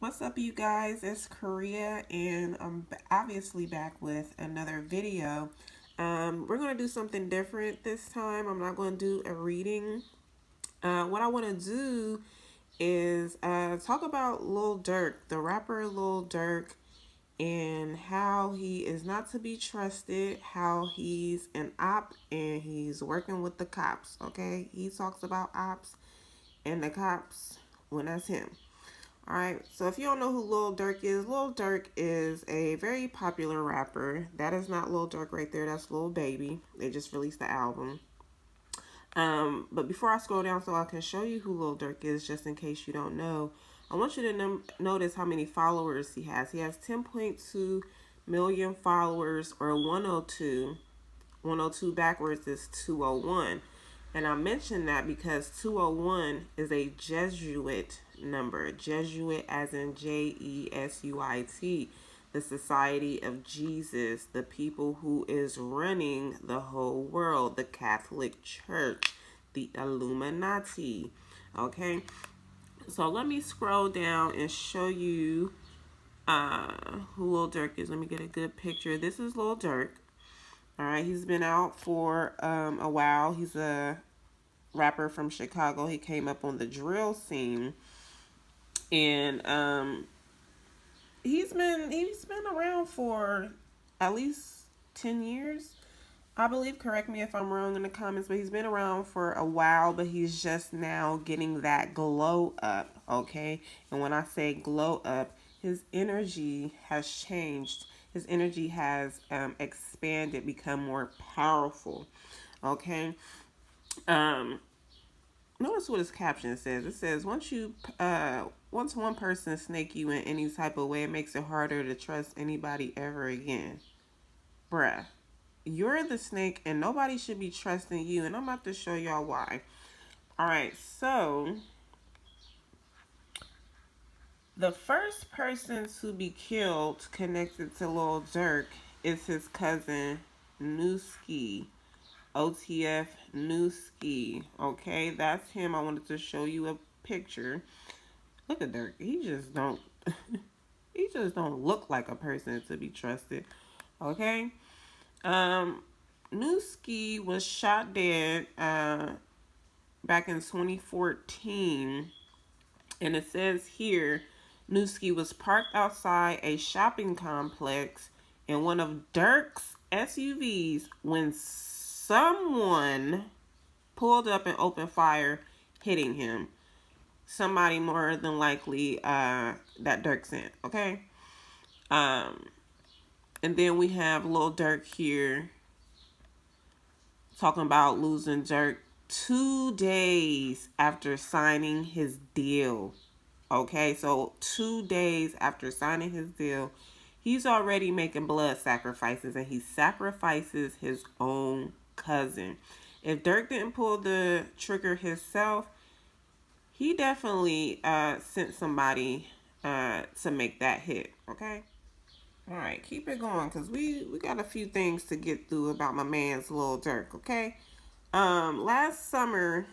What's up, you guys? It's Korea, and I'm obviously back with another video. We're going to do something different this time. I'm not going to do a reading. What I want to do is talk about Lil Durk, the rapper Lil Durk, and how he is not to be trusted, how he's an op and he's working with the cops, okay? He talks about ops and the cops when that's him. Alright, so if you don't know who Lil Durk is a very popular rapper. That is not Lil Durk right there, that's Lil Baby. They just released the album. But before I scroll down so I can show you who Lil Durk is, just in case you don't know, I want you to notice how many followers he has. He has 10.2 million followers, or 102. 102 backwards is 201. And I mention that because 201 is a Jesuit number. Jesuit as in Jesuit. The Society of Jesus, the people who is running the whole world, the Catholic Church, the Illuminati. Okay, so let me scroll down and show you who Lil Durk is. Let me get a good picture. This is Lil Durk. All right, he's been out for a while. He's a rapper from Chicago. He came up on the drill scene, and he's been around for at least 10 years, I believe. Correct me if I'm wrong in the comments, but he's been around for a while, but he's just now getting that glow up, okay? And when I say glow up, his energy has changed. His energy has expanded, become more powerful, okay? Notice what his caption says. It says, once one person snake you in any type of way, it makes it harder to trust anybody ever again. Bruh, you're the snake and nobody should be trusting you, and I'm about to show y'all why. Alright, so the first person to be killed connected to Lil Durk is his cousin 𝓟𝓲𝓼𝓬𝓮𝓼 𝓟𝓲𝓼𝓬𝓮𝓼. Okay, that's him. I wanted to show you a picture. Look at Durk. He just don't he just don't look like a person to be trusted. Okay? 𝓟𝓲𝓼𝓬𝓮𝓼 was shot dead back in 2014. And it says here, 𝓟𝓲𝓼𝓬𝓮𝓼 was parked outside a shopping complex in one of Durk's SUVs when someone pulled up and opened fire, hitting him. Somebody more than likely that Durk sent, okay? And then we have Lil Durk here talking about losing Durk 2 days after signing his deal. Okay, so 2 days after signing his deal, he's already making blood sacrifices, and he sacrifices his own cousin. If Durk didn't pull the trigger himself, he definitely sent somebody to make that hit, okay? All right, keep it going, because we got a few things to get through about my man's Lil Durk, okay? Last summer,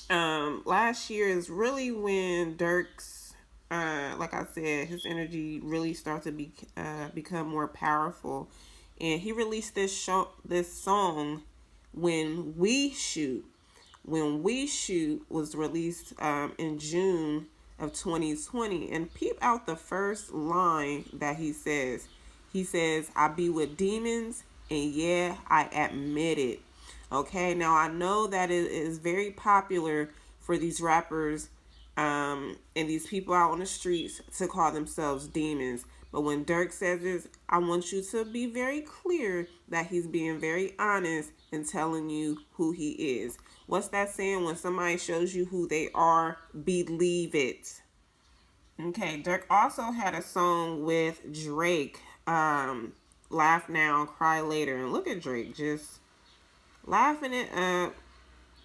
last year is really when Durk's, like I said, his energy really started to become more powerful. And he released this song, When We Shoot. When We Shoot was released in June of 2020. And peep out the first line that he says. He says, I be with demons, and yeah, I admit it. Okay, now I know that it is very popular for these rappers and these people out on the streets to call themselves demons. But when Durk says this, I want you to be very clear that he's being very honest and telling you who he is. What's that saying? When somebody shows you who they are, believe it. Okay, Durk also had a song with Drake, Laugh Now, Cry Later. And look at Drake just laughing it up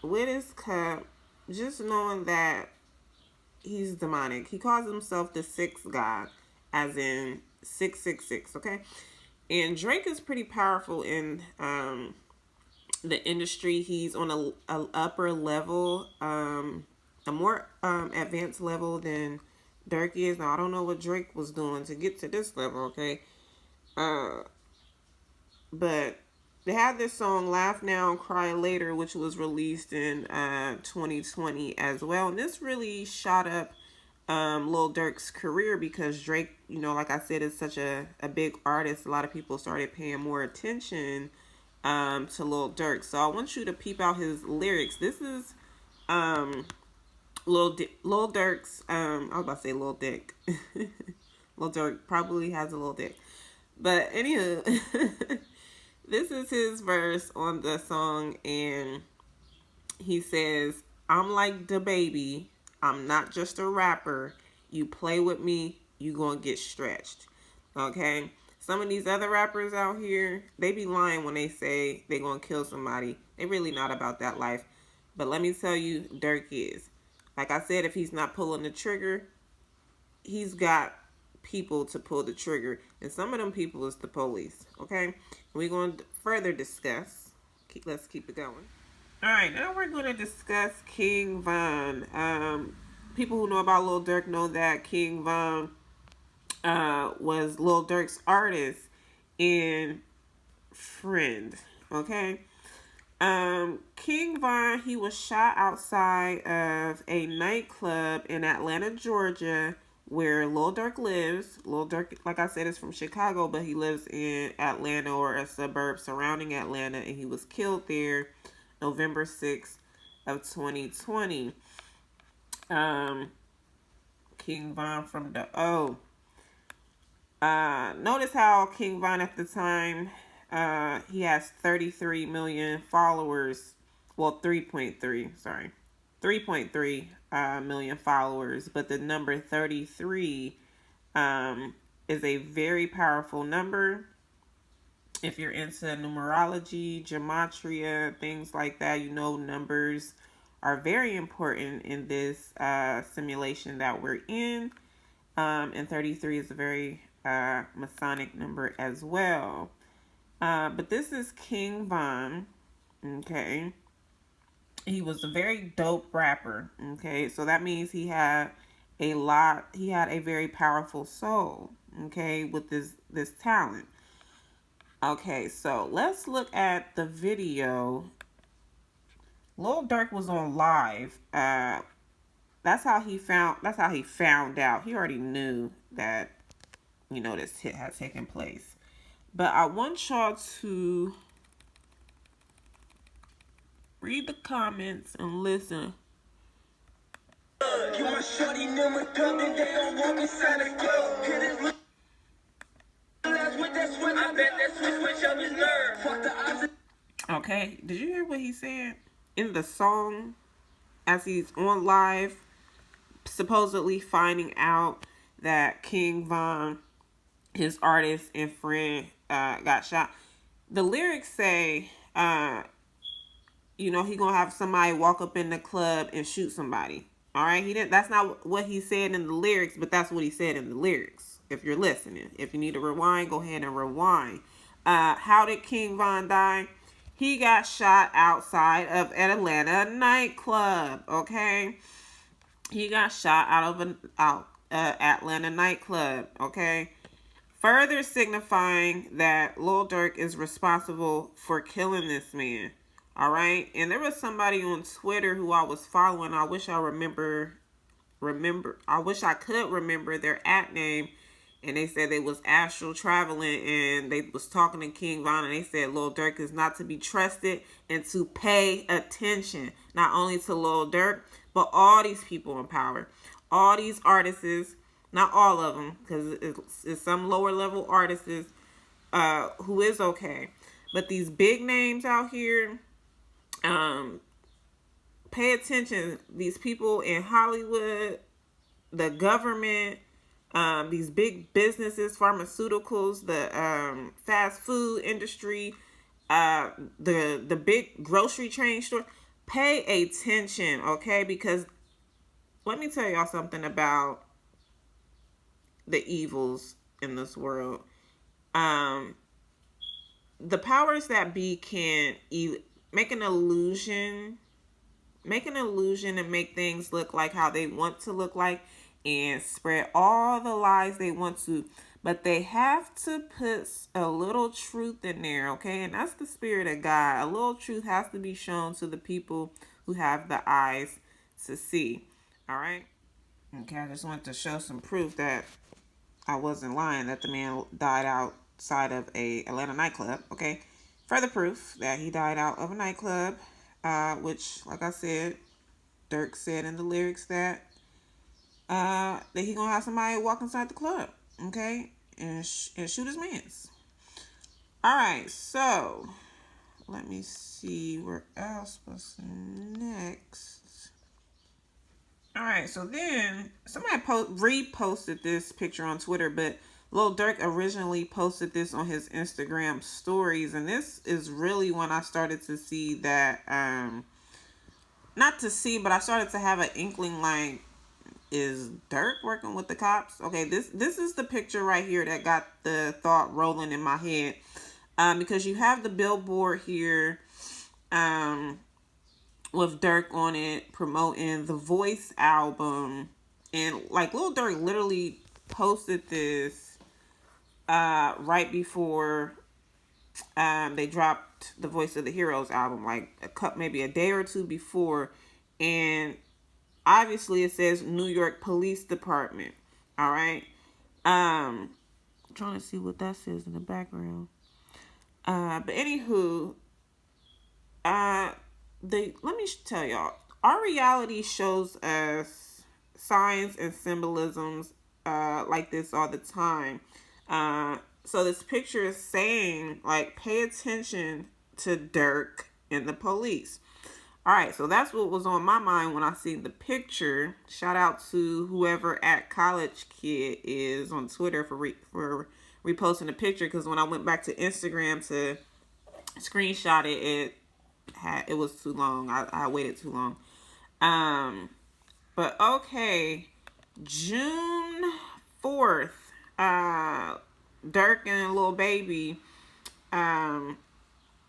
with his cup, just knowing that he's demonic. He calls himself the sixth god, as in 666, okay? And Drake is pretty powerful in the industry. He's on a upper level, a more advanced level than Durk is. Now, I don't know what Drake was doing to get to this level, okay? But they had this song Laugh Now, Cry Later, which was released in 2020 as well. And this really shot up Lil Durk's career because Drake, you know, like I said, is such a big artist. A lot of people started paying more attention to Lil Durk. So I want you to peep out his lyrics. This is Lil Durk's, I was about to say Lil Dick. Lil Durk probably has a little dick. But anywho, this is his verse on the song, and he says, I'm like the baby. I'm not just a rapper. You play with me, you gonna get stretched. Okay? Some of these other rappers out here, they be lying when they say they gonna kill somebody. They really not about that life. But let me tell you, Durk is. Like I said, if he's not pulling the trigger, he's got people to pull the trigger. And some of them people is the police. Okay? We're going to further discuss. Let's keep it going. Alright, now we're going to discuss King Von. People who know about Lil Durk know that King Von was Lil Durk's artist and friend. Okay? King Von, he was shot outside of a nightclub in Atlanta, Georgia, where Lil Durk lives. Lil Durk, like I said, is from Chicago, but he lives in Atlanta or a suburb surrounding Atlanta, and he was killed there November 6th of 2020. King Von from the O. Notice how King Von at the time, he has 33 million followers. Well, 3.3, sorry. 3.3 million followers. But the number 33 is a very powerful number. If you're into numerology, gematria, things like that, you know numbers are very important in this simulation that we're in. And 33 is a very Masonic number as well. But this is King Von. Okay. He was a very dope rapper. Okay. So that means he had a very powerful soul. Okay. With this talent. Okay. So let's look at the video. Lil Durk was on live. That's how he found out. He already knew that, you know, this hit had taken place. But I want y'all to read the comments and listen. Okay, did you hear what he said in the song as he's on live, supposedly finding out that King Von, his artist and friend, got shot? The lyrics say, you know, he gonna have somebody walk up in the club and shoot somebody. All right, he didn't. That's not what he said in the lyrics, but that's what he said in the lyrics. If you're listening, if you need to rewind, go ahead and rewind. How did King Von die? He got shot outside of an Atlanta nightclub. Okay, he got shot out of an Atlanta nightclub. Okay. Further signifying that Lil Durk is responsible for killing this man. All right. And there was somebody on Twitter who I was following. I wish I I wish I could remember their @name. And they said they was astral traveling and they was talking to King Von, and they said Lil Durk is not to be trusted and to pay attention. Not only to Lil Durk, but all these people in power. All these artists. Not all of them, because it's some lower level artists who is okay. But these big names out here, pay attention. These people in Hollywood, the government, these big businesses, pharmaceuticals, the fast food industry, the big grocery chain store, pay attention, okay? Because let me tell y'all something about the evils in this world. The powers that be can make an illusion and make things look like how they want to look like, and spread all the lies they want to. But they have to put a little truth in there, okay? And that's the spirit of God. A little truth has to be shown to the people who have the eyes to see. All right? Okay, I just wanted to show some proof that I wasn't lying, that the man died outside of a Atlanta nightclub, okay? Further proof that he died out of a nightclub, which, like I said, Durk said in the lyrics that he gonna have somebody walk inside the club, okay, and shoot his mans. All right, so let me see where else was next. All right, so then somebody reposted this picture on Twitter, but Lil Durk originally posted this on his Instagram stories, and this is really when I started to see that, not to see, but I started to have an inkling like, is Durk working with the cops? Okay, this is the picture right here that got the thought rolling in my head, because you have the billboard here, with Durk on it promoting the Voice album, and like Lil Durk literally posted this right before they dropped the Voice of the Heroes album, like maybe a day or two before, and obviously it says New York Police Department. All right. I'm trying to see what that says in the background. But anywho, let me tell y'all, our reality shows us signs and symbolisms like this all the time. So this picture is saying, like, pay attention to Durk and the police. All right, so that's what was on my mind when I seen the picture. Shout out to whoever @𝓚𝓲𝓼𝓬𝓮𝓼 is on Twitter for reposting the picture, because when I went back to Instagram to screenshot it, it was too long. I waited too long. But okay, June 4th, Durk and Lil Baby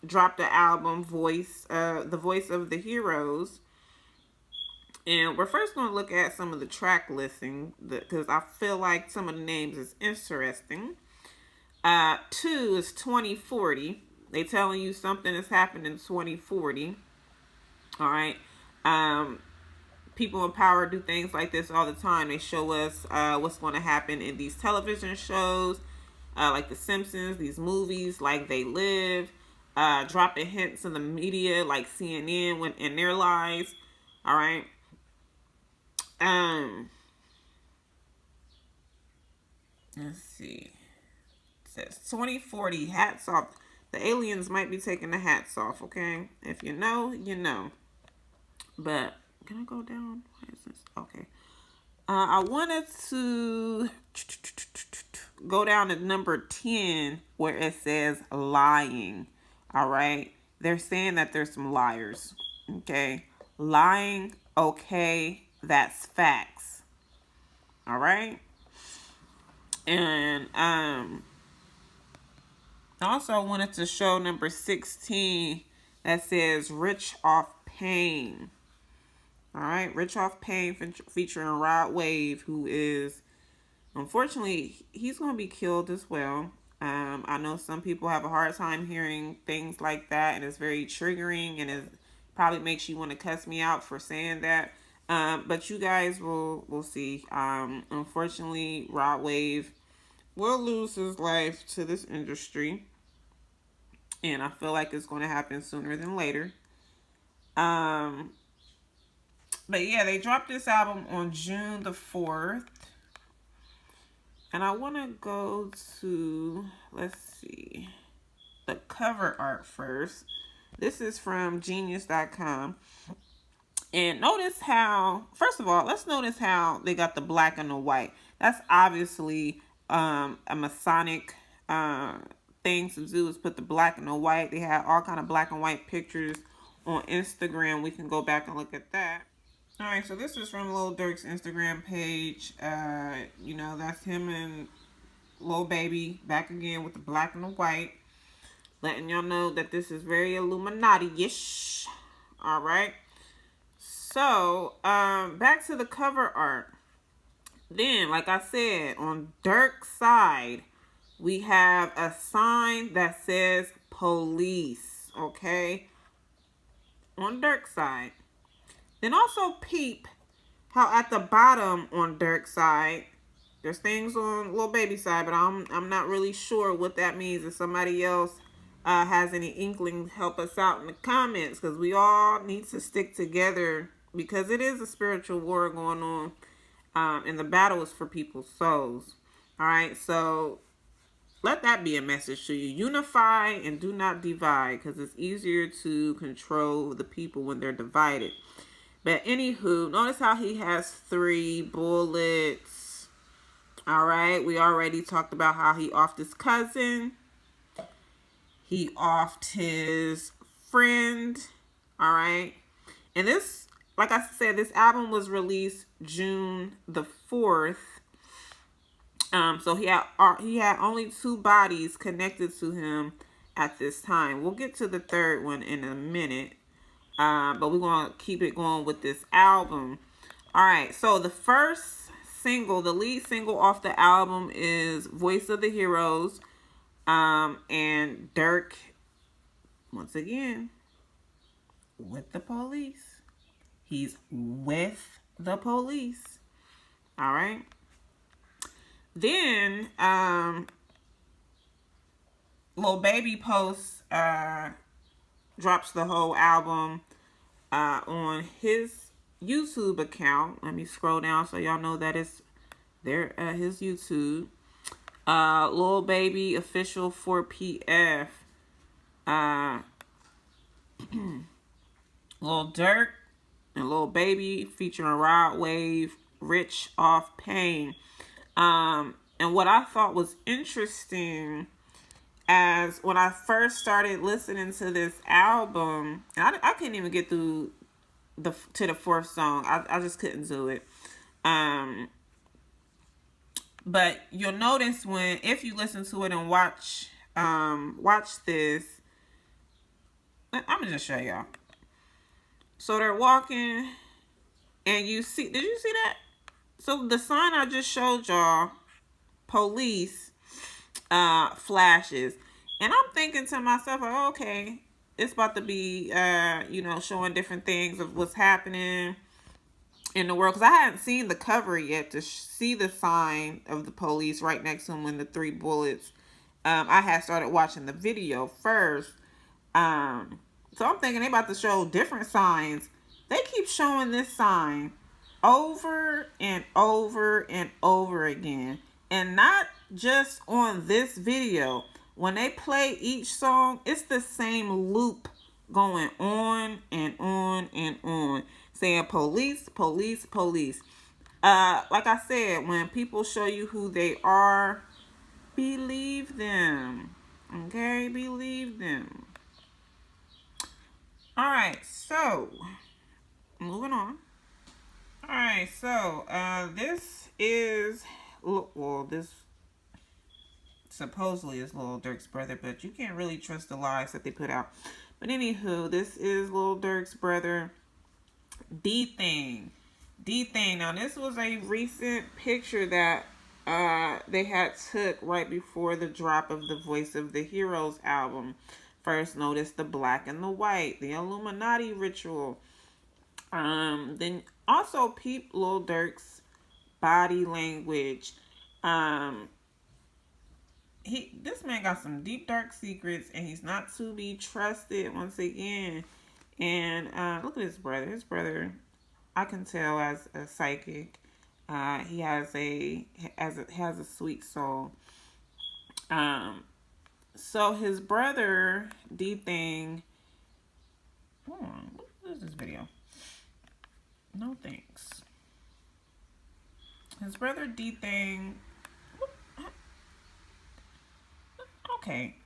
dropped the album The Voice of the Heroes. And we're first going to look at some of the track listing, because I feel like some of the names is interesting. 2 is 2040. They telling you something has happened in 2040. All right. People in power do things like this all the time. They show us what's going to happen in these television shows, like The Simpsons, these movies like They Live, dropping hints in the media like CNN in their lives. All right. Let's see. It says 2040, hats off. The aliens might be taking the hats off, okay? If you know, you know. But can I go down? Why is this? Okay. I wanted to go down to number 10 where it says lying. All right. They're saying that there's some liars. Okay. Lying. Okay. That's facts. All right. And also I wanted to show number 16 that says Rich Off Pain. All right, Rich Off Pain featuring Rod Wave, who is, unfortunately, he's going to be killed as well. I know some people have a hard time hearing things like that, and it's very triggering, and it probably makes you want to cuss me out for saying that. But you guys will see. Unfortunately, Rod Wave will lose his life to this industry, and I feel like it's going to happen sooner than later. But yeah, they dropped this album on June the 4th. And I want to go to, let's see, the cover art first. This is from Genius.com. And notice how, first of all, let's notice how they got the black and the white. That's obviously a Masonic thing to do, is put the black and the white. They had all kind of black and white pictures on Instagram. We can go back and look at that. All right, so this is from Lil Durk's Instagram page. You know, that's him and Lil Baby back again with the black and the white, letting y'all know that this is very Illuminati-ish. All right. So, back to the cover art. Then, like I said, on Durk's side, we have a sign that says police, okay? On Durk's side. Then also peep how at the bottom on Durk's side, there's things on Lil Baby's side, but I'm not really sure what that means. If somebody else has any inkling, help us out in the comments, because we all need to stick together, because it is a spiritual war going on, and the battle is for people's souls. All right, so let that be a message to you. Unify and do not divide, because it's easier to control the people when they're divided. But anywho, notice how he has 3 bullets. All right, we already talked about how he offed his cousin. He offed his friend. All right. And this, like I said, this album was released June the 4th. So he had only 2 bodies connected to him at this time. We'll get to the third one in a minute. But we're going to keep it going with this album. All right. So the first single, the lead single off the album is Voice of the Heroes. And Durk, once again, with the police. He's with the police. All right. Then, Lil Baby posts, drops the whole album on his YouTube account. Let me scroll down so y'all know that it's there at his YouTube. Lil Baby official 4PF. Lil Durk and Lil Baby featuring Rod Wave, Rich Off Pain. And what I thought was interesting, as when I first started listening to this album, and I couldn't even get through the 4th song. I just couldn't do it. But you'll notice if you listen to it and watch this, I'm gonna just show y'all. So they're walking, and you see, did you see that? So the sign I just showed y'all, police, flashes. And I'm thinking to myself, like, okay, it's about to be, showing different things of what's happening in the world. Because I hadn't seen the cover yet to see the sign of the police right next to him with the 3 bullets. I had started watching the video first. So I'm thinking they about to show different signs. They keep showing this sign over and over and over again. And not just on this video. When they play each song, it's the same loop going on and on and on. Saying police, police, police. Like I said, when people show you who they are, believe them. Okay? Believe them. Alright, so moving on. Alright, so this is, well, this supposedly is Lil Durk's brother, but you can't really trust the lies that they put out. But anywho, this is Lil Durk's brother, 𝓟𝓲𝓬𝓮. 𝓟𝓲𝓬. Now, this was a recent picture that they had took right before the drop of the Voice of the Heroes album. First notice the black and the white, the Illuminati ritual. Then also peep Lil Durk's body language. This man got some deep dark secrets, and he's not to be trusted once again. And look at his brother. His brother, I can tell, as a psychic, he has a sweet soul. So his brother 𝓟𝓲𝓬𝓮. Hold on, what is this video? No thanks. His brother 𝓟𝓲𝓬𝓮. Okay.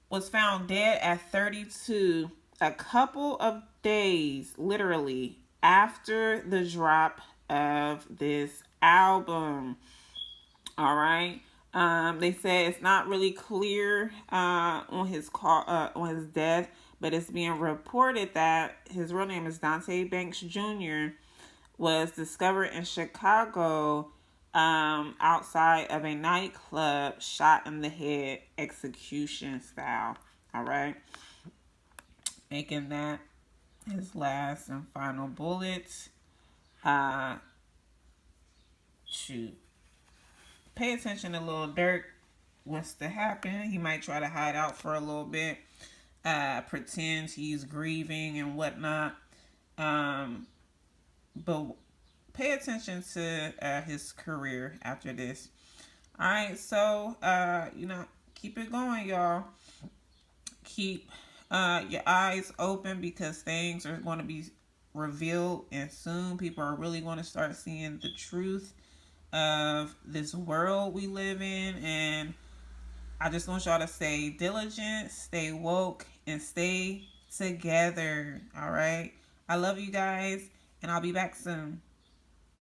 Was found dead at 32, a couple of days, literally, after the drop of this album. All right. They say it's not really clear on his death, but it's being reported that his real name is Dante Banks Jr. was discovered in Chicago outside of a nightclub, shot in the head, execution style. All right. Making that his last and final bullet. Shoot. Pay attention to Lil Durk. What's to happen? He might try to hide out for a little bit. Pretends he's grieving and whatnot. But pay attention to his career after this. All right, so keep it going, y'all. Keep your eyes open because things are going to be revealed, and soon people are really going to start seeing the truth of this world we live in. And I just want y'all to stay diligent, stay woke, and stay together. All right. I love you guys, and I'll be back soon.